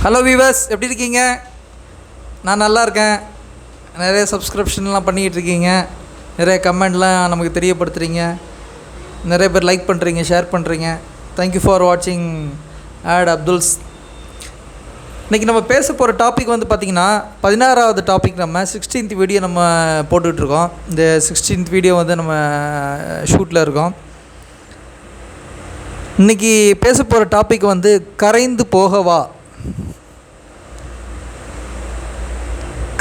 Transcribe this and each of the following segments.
Hello viewers, எப்படி இருக்கீங்க? நான் நல்லா இருக்கேன். நிறைய சப்ஸ்கிரிப்ஷன்லாம் பண்ணிக்கிட்டு இருக்கீங்க, நிறைய கமெண்ட்லாம் நமக்கு தெரியப்படுத்துகிறீங்க, நிறைய பேர் லைக் பண்ணுறீங்க, ஷேர் பண்ணுறீங்க. தேங்க்யூ ஃபார் வாட்சிங் ஆட் அப்துல்ஸ். இன்றைக்கி நம்ம பேச போகிற டாபிக் வந்து பார்த்திங்கன்னா 16வது டாபிக். நம்ம 16th வீடியோ நம்ம போட்டுட்ருக்கோம். இந்த 16th வீடியோ வந்து நம்ம ஷூட்டில் இருக்கோம். இன்றைக்கி பேச போகிற டாபிக் வந்து கரைந்து போகவா.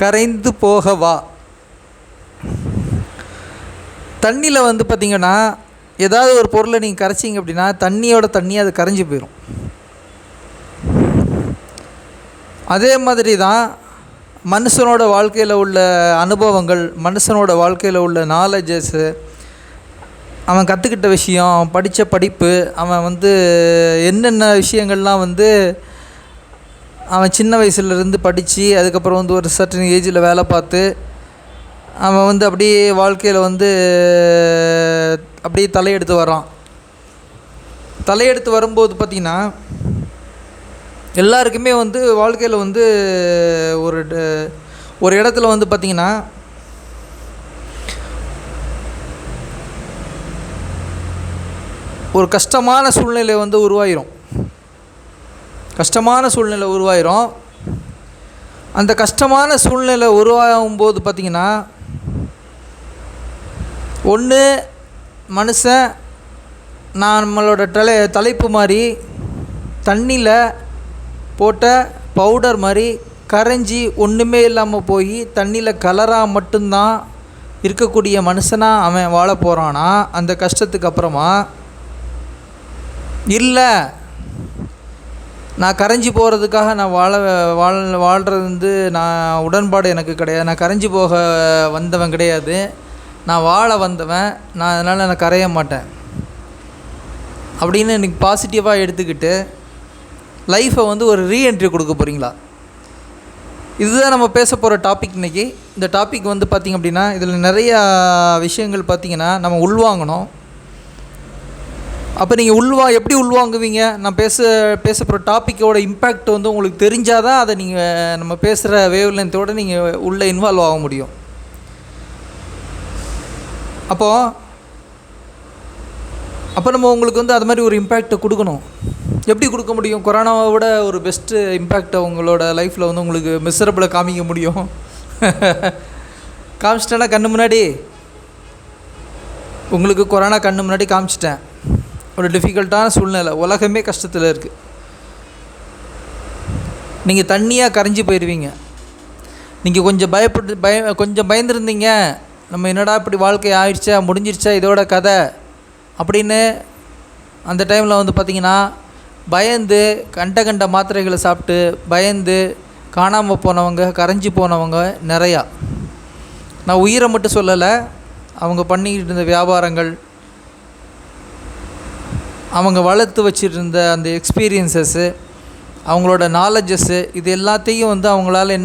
கரைந்து போகவா. தண்ணியில் வந்து பார்த்திங்கன்னா ஏதாவது ஒரு பொருளை நீங்கள் கரைச்சிங்க அப்படின்னா தண்ணியோட தண்ணியாக அது கரைஞ்சி போயிடும். அதே மாதிரி தான் மனுஷனோட வாழ்க்கையில் உள்ள அனுபவங்கள், மனுஷனோட வாழ்க்கையில் உள்ள நாலேஜஸ்ஸு, அவன் கற்றுக்கிட்ட விஷயம், அவன் படித்த படிப்பு, அவன் வந்து என்னென்ன விஷயங்கள்லாம் வந்து அவன் சின்ன வயசுலேருந்து படித்து அதுக்கப்புறம் வந்து ஒரு சர்டன் ஏஜில் வேலை பார்த்து அவன் வந்து அப்படியே வாழ்க்கையில் வந்து அப்படியே தலையெடுத்து வரான். தலையெடுத்து வரும்போது பார்த்திங்கன்னா எல்லாருக்குமே வந்து வாழ்க்கையில் வந்து ஒரு இடத்துல வந்து பார்த்திங்கன்னா ஒரு கஷ்டமான சூழ்நிலை வந்து உருவாயிரும். அந்த கஷ்டமான சூழ்நிலை உருவாகும்போது பார்த்திங்கன்னா ஒன்று மனுஷன் நம்மளோட தலைப்பு மாதிரி தண்ணியில் போட்ட பவுடர் மாதிரி கரைஞ்சி ஒன்றுமே இல்லாமல் போய் தண்ணியில் கலராக மட்டும்தான் இருக்கக்கூடிய மனுஷனாக அவன் வாழ போகிறானா அந்த கஷ்டத்துக்கு அப்புறமா, இல்லை நான் கரைஞ்சி போகிறதுக்காக நான் வாழ்கிறது வந்து நான் உடன்பாடு எனக்கு கிடையாது, நான் கரைஞ்சி போக வந்தவன் கிடையாது, நான் வாழ வந்தவன், நான் அதனால் நான் கரைய மாட்டேன் அப்படின்னு எனக்கு பாசிட்டிவாக எடுத்துக்கிட்டு லைஃப்பை வந்து ஒரு ரீஎன்ட்ரி கொடுக்க போகிறீங்களா? இதுதான் நம்ம பேச போகிற டாபிக் இன்றைக்கி. இந்த டாபிக் வந்து பார்த்திங்க அப்படின்னா இதில் நிறையா விஷயங்கள் பார்த்திங்கன்னா நம்ம உள்வாங்கணும். அப்போ நீங்கள் எப்படி உள்வாங்குவீங்க? நான் பேச போகிற டாப்பிக்கோட இம்பேக்ட் வந்து உங்களுக்கு தெரிஞ்சால் தான் அதை நீங்கள் நம்ம பேசுகிற வேவ் லென்த்தோடு நீங்கள் உள்ளே இன்வால்வ் ஆக முடியும். அப்போ நம்ம உங்களுக்கு வந்து அது மாதிரி ஒரு இம்பேக்டை கொடுக்கணும். எப்படி கொடுக்க முடியும்? கொரோனாவை விட ஒரு பெஸ்ட்டு இம்பேக்டை உங்களோட லைஃப்பில் வந்து உங்களுக்கு மிசரபிளை காமிக்க முடியும். காமிச்சிட்டேன்னா கண்ணு முன்னாடி உங்களுக்கு கொரோனா கண்ணு முன்னாடி காமிச்சிட்டேன். ஒரு டிஃபிகல்ட்டான சூழ்நிலை, உலகமே கஷ்டத்தில் இருக்குது. நீங்கள் தண்ணியாக கரைஞ்சி போயிடுவீங்க. நீங்கள் கொஞ்சம் பயந்துருந்தீங்க, நம்ம என்னடா இப்படி வாழ்க்கை ஆயிடுச்சா, முடிஞ்சிருச்சா, இதோட கதை அப்படின்னு அந்த டைமில் வந்து பார்த்திங்கன்னா பயந்து கண்ட மாத்திரைகளை சாப்பிட்டு பயந்து காணாமல் போனவங்க, கரைஞ்சி போனவங்க நிறையா. நான் உயிரை மட்டும் சொல்லலை, அவங்க பண்ணிக்கிட்டு இருந்த வியாபாரங்கள், அவங்க வளர்த்து வச்சுருந்த அந்த எக்ஸ்பீரியன்ஸஸ்ஸு, அவங்களோட நாலேஜஸ்ஸு, இது எல்லாத்தையும் வந்து அவங்களால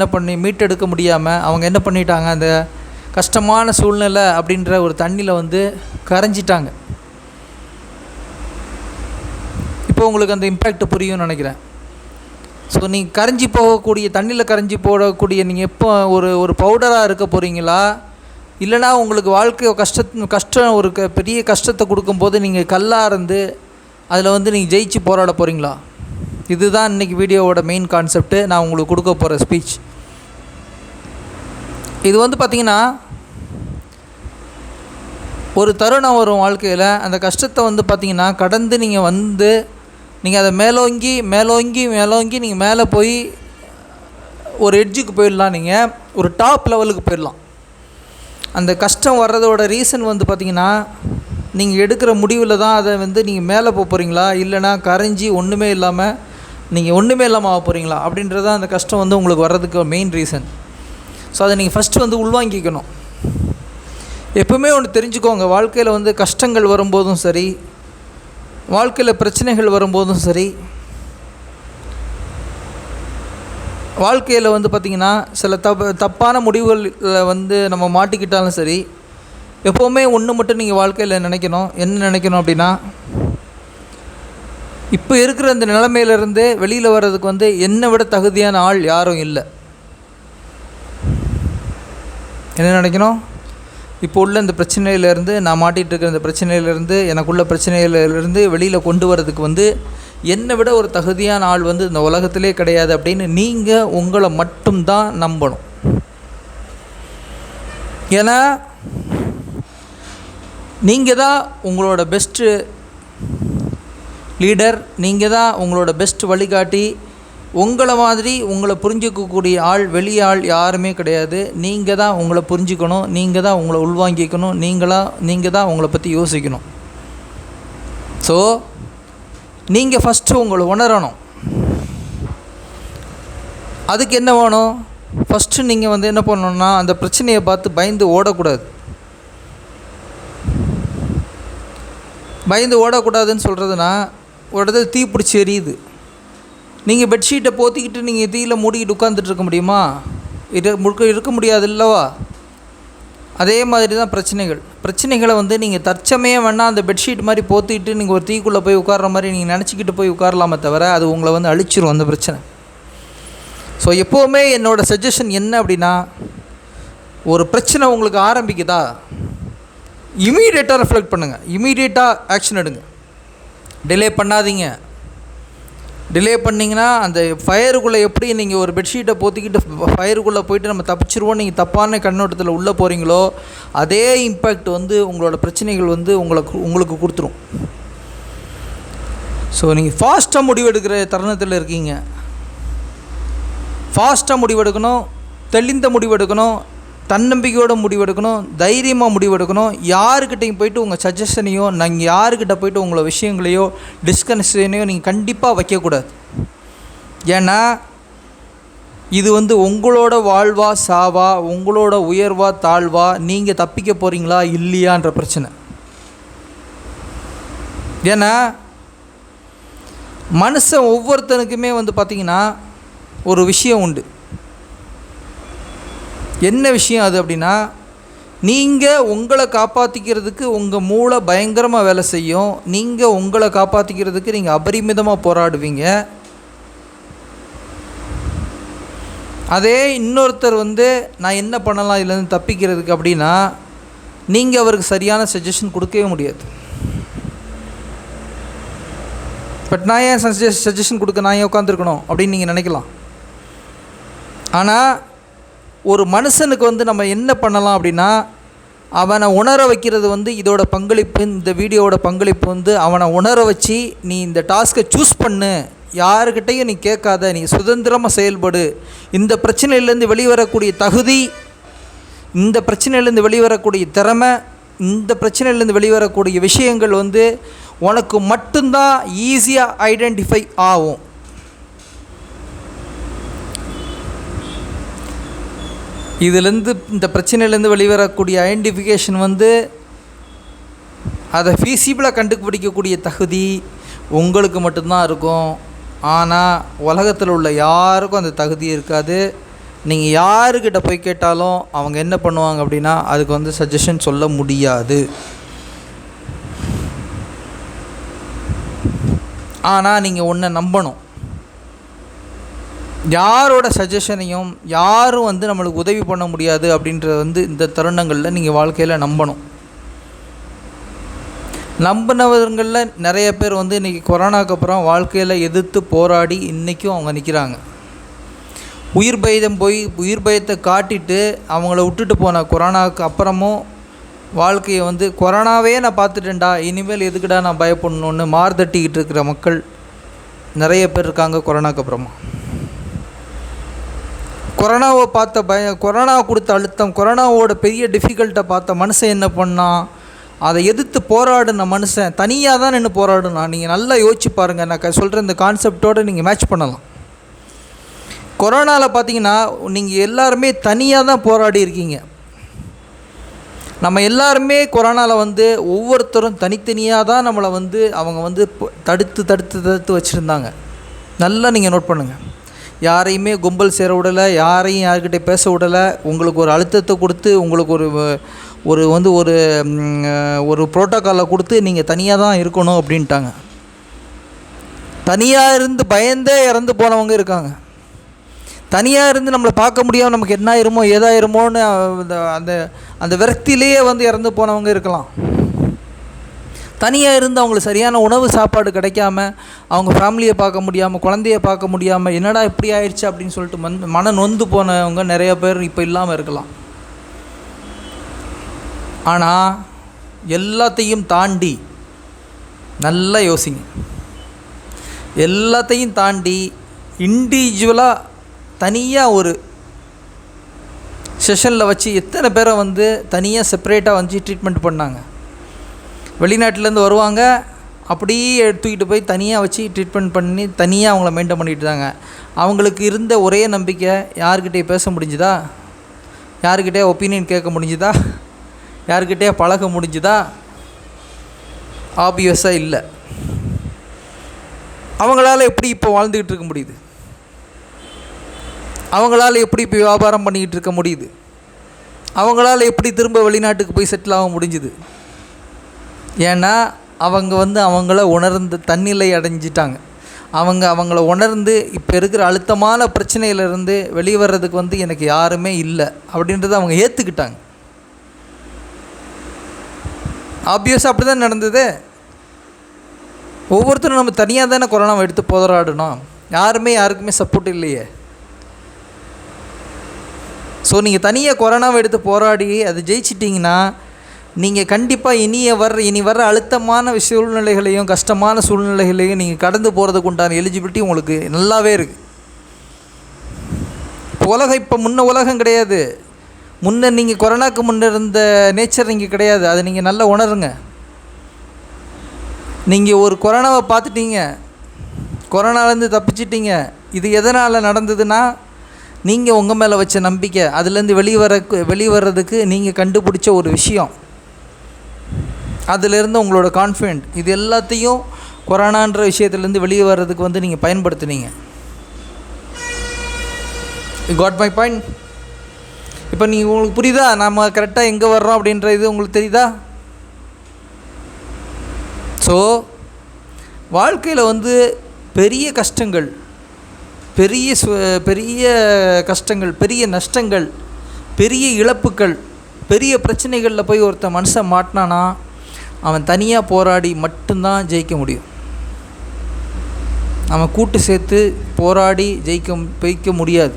மீட்டெடுக்க முடியாமல் அவங்க என்ன பண்ணிட்டாங்க, அந்த கஷ்டமான சூழ்நிலை அப்படின்ற ஒரு தண்ணியில் வந்து கரைஞ்சிட்டாங்க. இப்போ உங்களுக்கு அந்த இம்பேக்ட் புரியும்னு நினைக்கிறேன். ஸோ நீங்கள் தண்ணியில் கரைஞ்சி போடக்கூடிய நீங்கள் எப்போ ஒரு பவுடராக இருக்க போகிறீங்களா, இல்லைனா உங்களுக்கு வாழ்க்கை கஷ்டம் ஒரு பெரிய கஷ்டத்தை கொடுக்கும்போது நீங்கள் கல்லாக இருந்து அதில் வந்து நீங்கள் ஜெயிச்சு போராட போகிறீங்களா? இதுதான் இன்றைக்கி வீடியோவோட மெயின் கான்செப்ட்டு. நான் உங்களுக்கு கொடுக்க போகிற ஸ்பீச் இது வந்து பார்த்திங்கன்னா ஒரு தருணம் வரும் வாழ்க்கையில். அந்த கஷ்டத்தை வந்து பார்த்திங்கன்னா கடந்து நீங்கள் அதை மேலோங்கி நீங்கள் மேலே போய் ஒரு எட்ஜுக்கு போயிடலாம், நீங்கள் ஒரு டாப் லெவலுக்கு போயிடலாம். அந்த கஷ்டம் வர்றதோட ரீசன் வந்து பார்த்திங்கன்னா நீங்கள் எடுக்கிற முடிவில் தான் அதை வந்து நீங்கள் மேலே போகிறீங்களா, இல்லைனா கரைஞ்சி ஒன்றுமே இல்லாமல் ஆக போகிறீங்களா அப்படின்றதான் அந்த கஷ்டம் வந்து உங்களுக்கு வர்றதுக்கு மெயின் ரீசன். ஸோ அதை நீங்கள் ஃபஸ்ட்டு வந்து உள்வாங்கிக்கணும். எப்பவுமே ஒன்று தெரிஞ்சுக்கோங்க, வாழ்க்கையில் வந்து கஷ்டங்கள் வரும்போதும் சரி, வாழ்க்கையில் பிரச்சனைகள் வரும்போதும் சரி, வாழ்க்கையில் வந்து பார்த்திங்கன்னா சில தப்பான முடிவுகளில் வந்து நம்ம மாட்டிக்கிட்டாலும் சரி, எப்போவுமே ஒன்று மட்டும் நீங்கள் வாழ்க்கையில் என்ன நினைக்கணும் அப்படின்னா, இப்போ இருக்கிற இந்த நிலைமையிலேருந்து வெளியில் வர்றதுக்கு வந்து என்னை விட தகுதியான ஆள் யாரும் இல்லை. என்ன நினைக்கணும், இப்போ உள்ள இந்த பிரச்சனையிலேருந்து, நான் மாட்டிகிட்டு இருக்கிற இந்த பிரச்சனையிலேருந்து, எனக்குள்ள பிரச்சனையிலேருந்து வெளியில் கொண்டு வரதுக்கு வந்து என்னை விட ஒரு தகுதியான ஆள் வந்து இந்த உலகத்திலே கிடையாது அப்படின்னு நீங்கள் உங்களை மட்டும்தான் நம்பணும். ஏன்னா நீங்கள் தான் உங்களோட பெஸ்ட்டு லீடர், நீங்கள் தான் உங்களோட பெஸ்ட் வழிகாட்டி. உங்களை மாதிரி உங்களை புரிஞ்சிக்கக்கூடிய ஆள் வெளியே ஆள் யாருமே கிடையாது. நீங்கள் தான் உங்களை புரிஞ்சிக்கணும், நீங்கள் தான் உங்களை உள்வாங்கிக்கணும், நீங்கள் தான் உங்களை பற்றி யோசிக்கணும். ஸோ நீங்கள் ஃபஸ்ட்டு உங்களை உணரணும். அதுக்கு என்ன வேணும், ஃபஸ்ட்டு நீங்கள் வந்து என்ன பண்ணணுன்னா, அந்த பிரச்சனையை பார்த்து பயந்து ஓடக்கூடாது. பயந்து ஓடக்கூடாதுன்னு சொல்கிறதுனா, ஒரு இடத்துல தீ பிடிச்சி எரியுது, நீங்கள் பெட்ஷீட்டை போத்திக்கிட்டு நீங்கள் தீயில் மூடிக்கிட்டு உட்காந்துட்டு இருக்க முடியுமா? இருக்க முடியாது இல்லவா? அதே மாதிரி தான் பிரச்சனைகளை வந்து நீங்கள் தற்சமயம் வேணால் அந்த பெட்ஷீட் மாதிரி போத்திக்கிட்டு நீங்கள் ஒரு தீக்குள்ளே போய் உட்கார்ற மாதிரி நீங்கள் நினச்சிக்கிட்டு போய் உட்காரலாமே தவிர அது உங்களை வந்து அழிச்சிரும் அந்த பிரச்சனை. ஸோ எப்போவுமே என்னோடய சஜஷன் என்ன அப்படின்னா, ஒரு பிரச்சனை உங்களுக்கு ஆரம்பிக்குதா, இமீடியட்டாக ரெஃப்ளெக்ட் பண்ணுங்கள், இமீடியட்டாக ஆக்ஷன் எடுங்க, டிலே பண்ணாதீங்க. டிலே பண்ணிங்கன்னா அந்த ஃபயருக்குள்ளே எப்படி நீங்கள் ஒரு பெட்ஷீட்டை போத்திக்கிட்டு ஃபயருக்குள்ளே போயிட்டு நம்ம தப்பிச்சிருவோம் நீங்கள் தப்பான கண்ணோட்டத்தில் உள்ளே போகிறீங்களோ அதே இம்பேக்ட் வந்து உங்களோட பிரச்சனைகள் வந்து உங்களுக்கு கொடுத்துரும். ஸோ நீங்கள் ஃபாஸ்ட்டாக முடிவெடுக்கிற தருணத்தில் இருக்கீங்க. ஃபாஸ்ட்டாக முடிவெடுக்கணும், தெளிந்த முடிவெடுக்கணும், தன்னம்பிக்கையோடு முடிவெடுக்கணும், தைரியமாக முடிவெடுக்கணும். யாருக்கிட்டையும் போய்ட்டு உங்கள் சஜஷனையோ நீங்கள் யாருக்கிட்ட போய்ட்டு உங்களை விஷயங்களையோ டிஸ்கஷனையோ நீங்கள் கண்டிப்பாக வைக்கக்கூடாது. ஏன்னா இது வந்து உங்களோட வாழ்வா சாவா, உங்களோட உயர்வா தாழ்வா, நீங்கள் தப்பிக்க போகிறீங்களா இல்லையான்ற பிரச்சனை. ஏன்னா மனுஷன் ஒவ்வொருத்தனுக்குமே வந்து பார்த்திங்கன்னா ஒரு விஷயம் உண்டு. என்ன விஷயம் அது அப்படின்னா, நீங்கள் உங்களை காப்பாற்றிக்கிறதுக்கு உங்கள் மூளை பயங்கரமாக வேலை செய்யும். நீங்கள் உங்களை காப்பாற்றிக்கிறதுக்கு நீங்கள் அபரிமிதமாக போராடுவீங்க. அதே இன்னொருத்தர் வந்து நான் என்ன பண்ணலாம் இதுலேருந்து தப்பிக்கிறதுக்கு அப்படின்னா, நீங்கள் அவருக்கு சரியான சஜஷன் கொடுக்கவே முடியாது. பட் நான் ஏன் சஜஷன் கொடுக்க நான் ஏன் உட்காந்துருக்கணும் அப்படின்னு நீங்கள் நினைக்கலாம். ஆனால் ஒரு மனுஷனுக்கு வந்து நம்ம என்ன பண்ணலாம் அப்படின்னா, அவனை உணர வைக்கிறது வந்து இதோட பங்களிப்பு, இந்த வீடியோவோட பங்களிப்பு வந்து அவனை உணர வச்சு நீ இந்த டாஸ்க்கை சூஸ் பண்ணு, யாருக்கிட்டையும் நீ கேட்காத, நீ சுதந்திரமாக செயல்படு, இந்த பிரச்சனையிலேருந்து வெளிவரக்கூடிய தகுதி, இந்த பிரச்சனையிலேருந்து வெளிவரக்கூடிய திறமை, இந்த பிரச்சனையிலேருந்து வெளிவரக்கூடிய விஷயங்கள் வந்து உனக்கு மட்டும்தான் ஈஸியாக ஐடென்டிஃபை ஆகும். இதிலேருந்து இந்த பிரச்சனையிலேருந்து வெளிவரக்கூடிய ஐடென்டிஃபிகேஷன் வந்து அதை ஃபீஸிபிளாக கண்டுபிடிக்கக்கூடிய தகுதி உங்களுக்கு மட்டும்தான் இருக்கும். ஆனால் உலகத்தில் உள்ள யாருக்கும் அந்த தகுதி இருக்காது. நீங்கள் யாருக்கிட்ட போய் கேட்டாலும் அவங்க என்ன பண்ணுவாங்க அப்படின்னா அதுக்கு வந்து சஜஷன் சொல்ல முடியாது. ஆனால் நீங்கள் ஒன்றை நம்பணும், யாரோட சஜஷனையும் யாரும் வந்து நம்மளுக்கு உதவி பண்ண முடியாது அப்படின்றது வந்து இந்த தருணங்களில் நீங்கள் வாழ்க்கையில் நம்பணும். நம்பினவர்களில் நிறைய பேர் வந்து இன்றைக்கி கொரோனாவுக்கு அப்புறம் வாழ்க்கையில் எதிர்த்து போராடி இன்றைக்கும் அவங்க நிற்கிறாங்க. உயிர் பயத்தை காட்டிட்டு அவங்கள விட்டுட்டு போன கொரோனாவுக்கு அப்புறமும் வாழ்க்கையை வந்து கொரோனாவே நான் பார்த்துட்டேன்டா, இனிமேல் எதுக்குடா நான் பயப்படணுன்னு மார்தட்டிக்கிட்டு இருக்கிற மக்கள் நிறைய பேர் இருக்காங்க. கொரோனாவுக்கு அப்புறமா கொரோனாவை பார்த்த கொரோனா கொடுத்த அழுத்தம், கொரோனாவோட பெரிய டிஃபிகல்ட்டை பார்த்த மனுஷன் என்ன பண்ணான், அதை எதிர்த்து போராடின மனுஷன் தனியாக தான் நின்று போராடுனான். நீங்கள் நல்லா யோசிச்சு பாருங்கள், நான் சொல்கிற இந்த கான்செப்டோடு நீங்கள் மேட்ச் பண்ணலாம். கொரோனாவில் பார்த்தீங்கன்னா நீங்கள் எல்லாருமே தனியாக தான் போராடி இருக்கீங்க. நம்ம எல்லாருமே கொரோனாவில் வந்து ஒவ்வொருத்தரும் தனித்தனியாக தான் நம்மளை வந்து அவங்க வந்து தடுத்து வச்சுருந்தாங்க. நல்லா நீங்கள் நோட் பண்ணுங்கள். யாரையுமே கும்பல் சேர விடலை, யாரையும் யார்கிட்ட பேச விடலை. உங்களுக்கு ஒரு அழுத்தத்தை கொடுத்து உங்களுக்கு ஒரு புரோட்டோக்காலை கொடுத்து நீங்கள் தனியாக தான் இருக்கணும் அப்படின்ட்டாங்க. தனியாக இருந்து பயந்தே இறந்து போனவங்க இருக்காங்க. தனியாக இருந்து நம்மளை பார்க்க முடியாமல் நமக்கு என்ன ஆயிருமோ ஏதாயிருமோன்னு அந்த அந்த விரக்தியிலேயே வந்து இறந்து போனவங்க இருக்கலாம். தனியாக இருந்து அவங்களுக்கு சரியான உணவு சாப்பாடு கிடைக்காம, அவங்க ஃபேமிலியை பார்க்க முடியாமல், குழந்தைய பார்க்க முடியாமல், என்னடா இப்படி ஆயிடுச்சு அப்படின்னு சொல்லிட்டு மன நொந்து போனவங்க நிறைய பேர் இப்போ இல்லாமல் இருக்கலாம். ஆனால் எல்லாத்தையும் தாண்டி நல்லா யோசிங்க. எல்லாத்தையும் தாண்டி இண்டிவிஜுவலாக தனியாக ஒரு செஷனில் வச்சு எத்தனை பேரை வந்து தனியாக செப்பரேட்டாக வந்து ட்ரீட்மெண்ட் பண்ணாங்க. வெளிநாட்டிலேருந்து வருவாங்க, அப்படியே தூக்கிட்டு போய் தனியாக வச்சு ட்ரீட்மெண்ட் பண்ணி தனியாக அவங்கள மெயின்டைன் பண்ணிட்டு இருந்தாங்க. அவங்களுக்கு இருந்த ஒரே நம்பிக்கை, யாருக்கிட்டே பேச முடிஞ்சுதா, யாருக்கிட்டே ஒப்பீனியன் கேட்க முடிஞ்சுதா, யாருக்கிட்டே பழக முடிஞ்சுதா? ஆப்வியஸாக இல்லை. அவங்களால எப்படி இப்போ வாழ்ந்துக்கிட்டு இருக்க முடியுது? அவங்களால எப்படி இப்போ வியாபாரம் பண்ணிக்கிட்டு இருக்க முடியுது? அவங்களால எப்படி திரும்ப வெளிநாட்டுக்கு போய் செட்டில் ஆக முடிஞ்சுது? ஏன்னா அவங்க வந்து அவங்கள உணர்ந்து தன்னிலை அடைஞ்சிட்டாங்க. அவங்கள உணர்ந்து இப்போ இருக்கிற அழுத்தமான பிரச்சனையிலேருந்து வெளியே வர்றதுக்கு வந்து எனக்கு யாருமே இல்லை அப்படின்றத அவங்க ஏற்றுக்கிட்டாங்க. ஆப்வியஸாக அப்படி தான் நடந்தது. ஒவ்வொருத்தரும் நம்ம தனியாக தானே கொரோனாவை எடுத்து போராடணும். யாருக்குமே சப்போர்ட் இல்லையே. ஸோ நீங்கள் தனியாக கொரோனாவை எடுத்து போராடி அதை ஜெயிச்சிட்டிங்கன்னா நீங்கள் கண்டிப்பாக இனி வர்ற அழுத்தமான சூழ்நிலைகளையும் கஷ்டமான சூழ்நிலைகளையும் நீங்கள் கடந்து போகிறதுக்கு உண்டான எலிஜிபிலிட்டி உங்களுக்கு நல்லாவே இருக்குது. உலகம் இப்போ முன்ன உலகம் கிடையாது. முன்ன நீங்கள் கொரோனாவுக்கு முன்னே இருந்த நேச்சர் இங்கே கிடையாது. அதை நீங்கள் நல்லா உணருங்க. நீங்கள் ஒரு கொரோனாவை பார்த்துட்டீங்க, கொரோனாலேருந்து தப்பிச்சிட்டிங்க. இது எதனால் நடந்ததுன்னா, நீங்கள் உங்கள் மேலே வச்ச நம்பிக்கை, அதுலேருந்து வெளிவரதுக்கு நீங்கள் கண்டுபிடிச்ச ஒரு விஷயம், அதிலேருந்து உங்களோட கான்ஃபிடென்ட், இது எல்லாத்தையும் கொரோனான்ற விஷயத்துலேருந்து வெளியே வர்றதுக்கு வந்து நீங்கள் பயன்படுத்துனீங்க. God my point? இப்போ நீங்கள் உங்களுக்கு புரியுதா நம்ம கரெக்டாக எங்கே வர்றோம் அப்படின்ற இது உங்களுக்கு தெரியுதா? ஸோ வாழ்க்கையில் வந்து பெரிய கஷ்டங்கள், பெரிய கஷ்டங்கள், பெரிய நஷ்டங்கள், பெரிய இழப்புகள், பெரிய பிரச்சனைகளில் போய் ஒருத்தன் மனுஷன் மாட்டினானா அவன் தனியாக போராடி மட்டும்தான் ஜெயிக்க முடியும். அவன் கூட்டு சேர்த்து போராடி ஜெயிக்க முடியாது.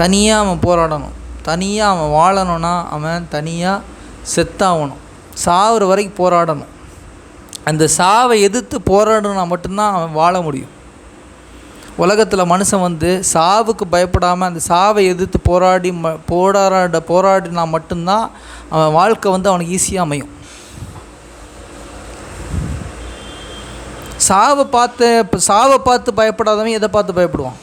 தனியாக அவன் போராடணும். தனியாக அவன் வாழணும்னா அவன் தனியாக செத்தாகணும். சாகிற வரைக்கும் போராடணும். அந்த சாவை எதிர்த்து போராடணும்னா மட்டும்தான் அவன் வாழ முடியும். உலகத்தில் மனுஷன் வந்து சாவுக்கு பயப்படாமல் அந்த சாவை எதிர்த்து போராடினா மட்டும்தான் அவன் வாழ்க்கை வந்து அவனுக்கு ஈஸியாக அமையும். சாவை பார்த்து பயப்படாதவன் எதை பார்த்து பயப்படுவான்?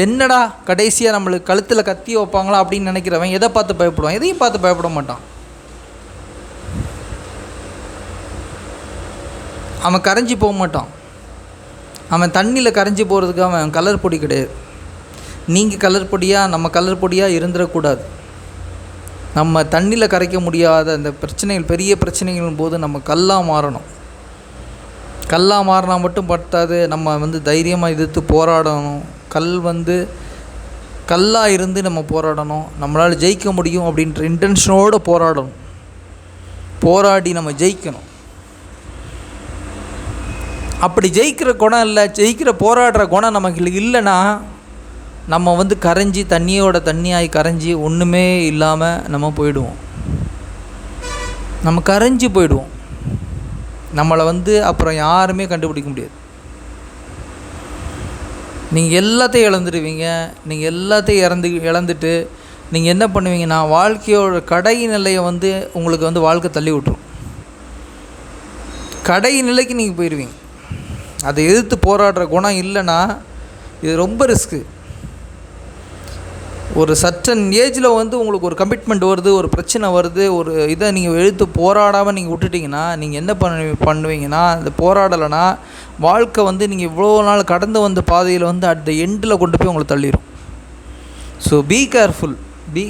என்னடா கடைசியாக நம்மளுக்கு கழுத்தில் கத்தி வைப்பாங்களா அப்படின்னு நினைக்கிறவன் எதை பார்த்து பயப்படுவான்? எதையும் பார்த்து பயப்பட மாட்டான். அவன் கரைஞ்சி போக மாட்டான். அவன் தண்ணியில் கரைஞ்சி போகிறதுக்கு அவன் கலர் பொடி கிடையாது. நீங்கள் கலர் பொடியாக நம்ம கலர் பொடியாக இருந்துடக்கூடாது. நம்ம தண்ணியில் கரைக்க முடியாத அந்த பிரச்சனைகள், பெரிய பிரச்சனைகள் போது நம்ம கல்லாக மாறணும். கல்லாக மாறினா மட்டும் பத்தாது, நம்ம வந்து தைரியமாக எதிர்த்து போராடணும். கல்லாக இருந்து நம்ம போராடணும். நம்மளால் ஜெயிக்க முடியும் அப்படின்ற இன்டென்ஷனோடு போராடணும். போராடி நம்ம ஜெயிக்கணும். அப்படி ஜெயிக்கிற குணம் இல்லை, போராடுற குணம் நமக்கு இல்லைன்னா நம்ம வந்து கரைஞ்சி தண்ணியாகி கரைஞ்சி ஒன்றுமே இல்லாமல் நம்ம போயிடுவோம். நம்ம கரைஞ்சி போயிடுவோம். நம்மளை வந்து அப்புறம் யாருமே கண்டுபிடிக்க முடியாது. நீங்கள் எல்லாத்தையும் இழந்துடுவீங்க. நீங்கள் எல்லாத்தையும் இழந்துட்டு நீங்கள் என்ன பண்ணுவீங்கன்னா வாழ்க்கையோட கடை நிலையை வந்து உங்களுக்கு வந்து வாழ்க்கை தள்ளி விட்டுரும். கடை நிலைக்கு நீங்கள் போயிடுவீங்க. அதை எதிர்த்து போராடுற குணம் இல்லைன்னா இது ரொம்ப ரிஸ்க்கு. ஒரு சர்டன் ஏஜில் வந்து உங்களுக்கு ஒரு கமிட்மெண்ட் வருது, ஒரு பிரச்சனை வருது, ஒரு இதை நீங்கள் எழுத்து போராடாமல் நீங்கள் விட்டுட்டிங்கன்னா நீங்கள் என்ன பண்ணுவீங்கன்னா, அந்த போராடலைன்னா வாழ்க்கை வந்து நீங்கள் இவ்வளோ நாள் கடந்து வந்த பாதையில் வந்து அட் த எண்டில் கொண்டு போய் உங்களை தள்ளிடும். So be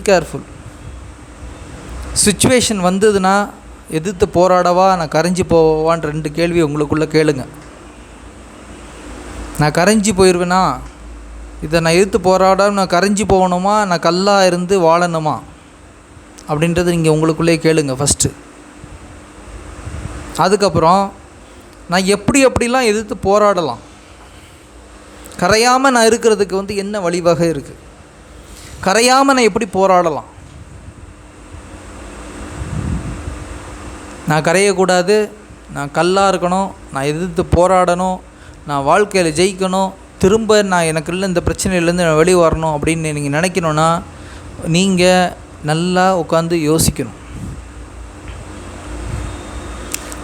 careful. சுச்சுவேஷன் வந்ததுன்னா எதிர்த்து போராடவா, நான் கரைஞ்சி போவான்னு 2 கேள்வி உங்களுக்குள்ளே கேளுங்க. நான் கரைஞ்சி போயிடுவேனா, இதை நான் எதிர்த்து போராட நான் கரைஞ்சி போகணுமா, நான் கல்லாக இருந்து வாழணுமா அப்படின்றது நீங்கள் உங்களுக்குள்ளே கேளுங்க ஃபஸ்ட்டு. அதுக்கப்புறம் நான் எப்படிலாம் எதிர்த்து போராடலாம், கரையாமல் நான் இருக்கிறதுக்கு என்ன வழிவகை இருக்குது, கரையாமல் நான் எப்படி போராடலாம். நான் கரையக்கூடாது, நான் கல்லாக இருக்கணும், நான் எதிர்த்து போராடணும், நான் வாழ்க்கையில் ஜெயிக்கணும், திரும்ப நான் எனக்குள்ள இந்த பிரச்சனையிலேருந்து நான் வெளியே வரணும் அப்படின்னு நீங்கள் நினைக்கணுன்னா நீங்கள் நல்லா உட்காந்து யோசிக்கணும்.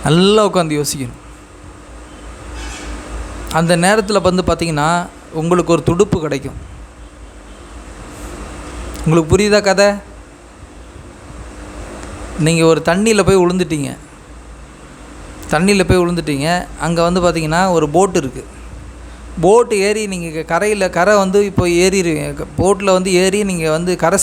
நல்லா உட்காந்து யோசிக்கணும். அந்த நேரத்தில் பார்த்திங்கன்னா உங்களுக்கு ஒரு துடுப்பு கிடைக்கும். உங்களுக்கு புரியுதா கதை? நீங்கள் ஒரு தண்ணியில் போய் விழுந்துட்டீங்க. அங்கே பார்த்திங்கன்னா ஒரு போட்டு இருக்குது. போட்டு ஏறி நீங்கள் கரை இப்போ ஏறிடுவீங்க. போட்டில் ஏறி நீங்கள் கரை